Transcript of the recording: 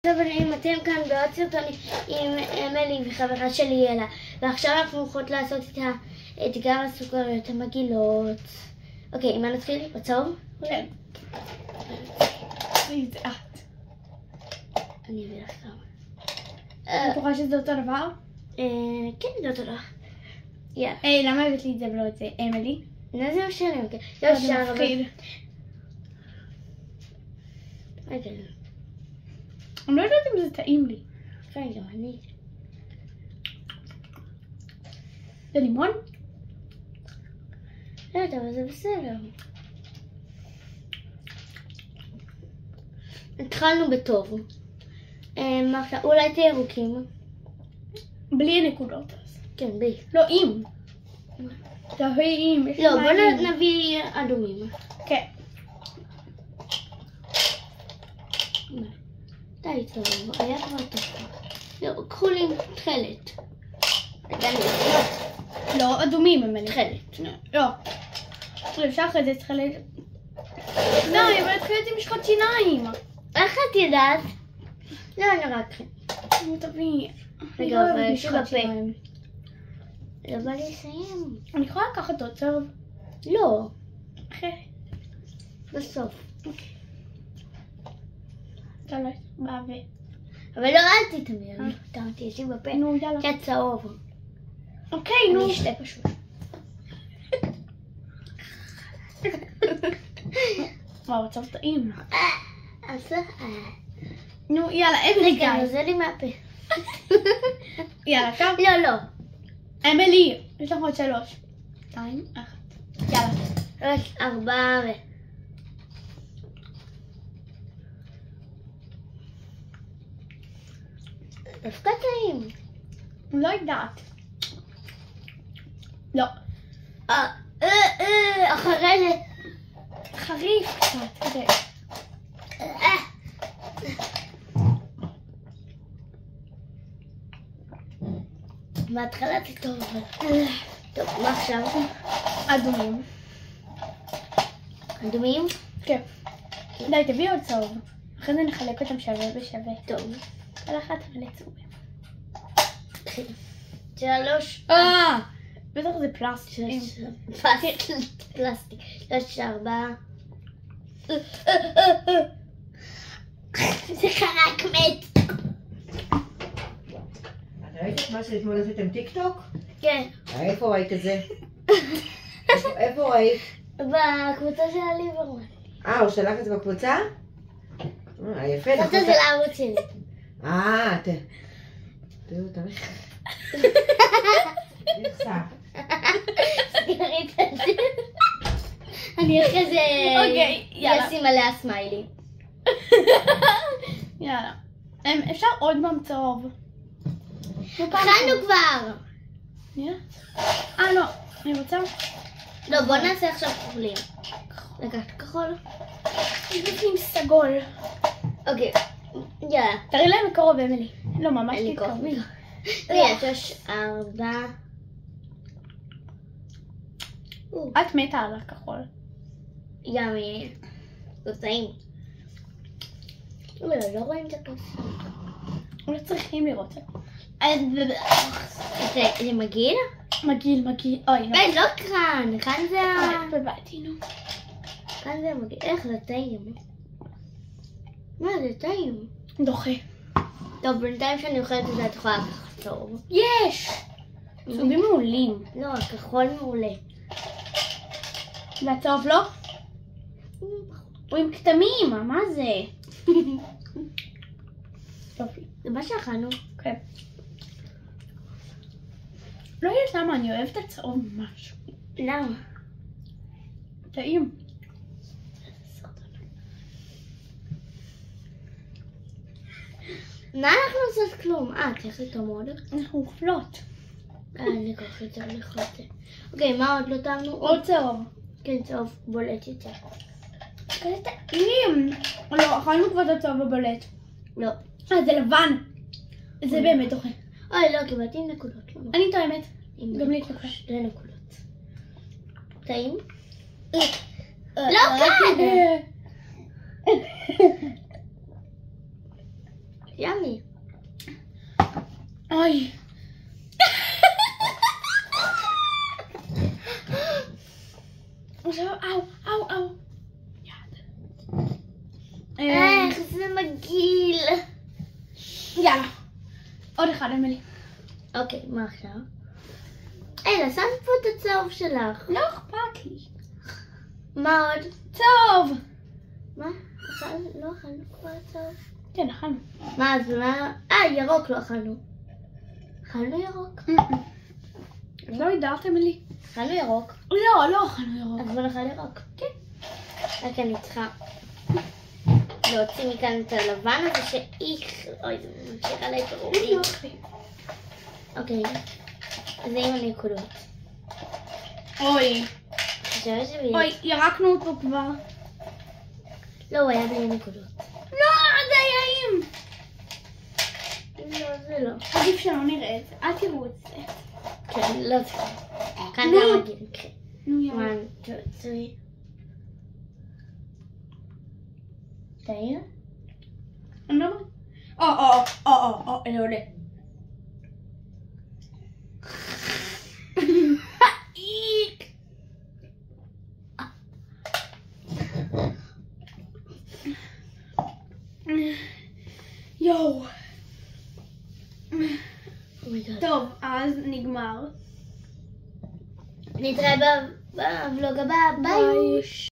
אבל אם אתם כאן בעוד סרטון עם אמילי וחברה שלי אלה, ועכשיו אנחנו הולכות לעשות את האתגר הסוכריות המגעילות. אוקיי, מה נתחיל? בצהוב? כן. זה את. אני אביא לך כמה. את בטוחה שזה אותו דבר? כן, זה אותו דבר. יאללה. למה הבאת לי את זה ולא את זה? אמילי? זה משנה, אוקיי. זה מפחיד. רגע. אני לא יודעת אם זה טעים לי. רגע, אני... זה לימון? לא יודעת, אבל זה בסדר. התחלנו בטוב. אולי תהיה ירוקים. בלי נקודות. כן, בלי. לא, אם. תביא אם. לא, בוא נביא אדומים. כן. די טוב, היה כבר טוב. לא, קחו לי תכלת. לא, אדומים הם תכלת. לא. אפשר אחרי זה תכלת. לא, אבל תכלת עם משחות שיניים. איך את יודעת? לא, אני רק... נו, תביא. רגע, אבל יש בפה. לא בא לי לסיים. אני יכולה לקחת עוד צהוב? לא. אחרי. בסוף. יאללה, בעווה. אבל לא אל תתאמר. תמתי, יש לי בפה. נו, יאללה. קצת צהוב. אוקיי, נו. אני אשתה פשוט. וואו, צהוב טעים. אז נו, יאללה, אמילי, רגע, זה לי מהפה. יאללה, עכשיו? לא, לא. אמילי, יש לך עוד 3. 2, 1. יאללה. רק 4 דווקא טעים. לא יודעת. לא. אחרי זה. חריף קצת. כזה. מההתחלה זה טוב. טוב, מה עכשיו? אדומים. אדומים? כן. די, תביא עוד צהוב. אחרי זה נחלק אותם שווה בשווה. טוב. על אחת מלא צהובים. 3. בטח זה פלסטיק. פלסטיק. 3, 4. זה חרק מת. את ראית את מה שאתמול עשיתם טיקטוק? כן. איפה ראית את זה? איפה ראית? בקבוצה של הליברמן. הוא שלח את זה בקבוצה? יפה, נכון. קבוצה של הערוץ שלי. תראו, תראי. סגרית את זה. אני אחרי זה... אוקיי, יאללה. אשים עליה סמיילי. יאללה. אפשר עוד פעם צהוב. אכלנו כבר. לא. אני רוצה... לא, בוא נעשה עכשיו כחולים. לקחת כחול. יש בפנים סגול. אוקיי, יאללה. תראי להם מקרוב, אמילי. לא, ממש אין לי כוח. קרוב. רגע, 3, 4. את מתה על הכחול. ימי. זה טעים. לא רואים את הכוס. לא צריכים לראות את זה. זה מגעיל? מגעיל. אוי, לא. לא כאן. כאן זה בלבלתי, נו. כאן זה מגעיל. איך זה טעים? מה זה טעים? דוחה. טוב, בינתיים שאני אוכלת את זה את יכולה לקחת צהוב. יש! צהובים מעולים. לא, הכחול מעולה. והצהוב לא? הוא עם כתמים, מה זה? יופי. זה מה שאכלנו. כן. לא יודעת למה, אני אוהבת את הצהוב ממש. למה? טעים. מה אנחנו עושות כלום? תלך איתו מאוד. אנחנו אוכלות. אני אקח את זה, אני אוכל את זה. אוקיי, מה עוד לא טעמנו? עוד צהוב. כן, צהוב בולט יותר. כזה טעים. לא, אכלנו כבר את הצהוב הבולט. לא. זה לבן. זה באמת דוחה. לא, קיבלתי נקודות. אני טועמת. גם לי תוכל. 2 נקודות. טעים? לא כאן! ימי. אוי. עכשיו, אאו. יד. איך זה מגעיל. יאללה. עוד אחד, אמילי. אוקיי, מה עכשיו? אלה, שמת פה את הצהוב שלך. לא אכפת לי. מה עוד? צהוב. מה? לא אכלנו כבר צהוב? כן, אכלנו. מה, אז מה? ירוק לא אכלנו. אכלנו ירוק? לא יודעת, אמילי. אכלנו ירוק. לא אכלנו ירוק. אז בוא נאכל ירוק. כן. רק אני צריכה להוציא מכאן את הלבן הזה שאיך... אוי, זה ממשיך עליי קרובים. אוקיי. זה עם הנקודות. אוי. חושבת שבי... אוי, ירקנו אותו כבר. לא, הוא היה בלי נקודות. לא, זה היה עם. לא, זה לא. עדיף שלא נראה את זה. אל תראו את זה. כן, לא צריך. כאן נו. גם מגיע. כן. נו, יאללה. 1, 2, 3. תאיר? אני לא אומרת. אני עולה. איק. יואו. טוב, אז נגמר. נתראה בוולוג הבא. ביי.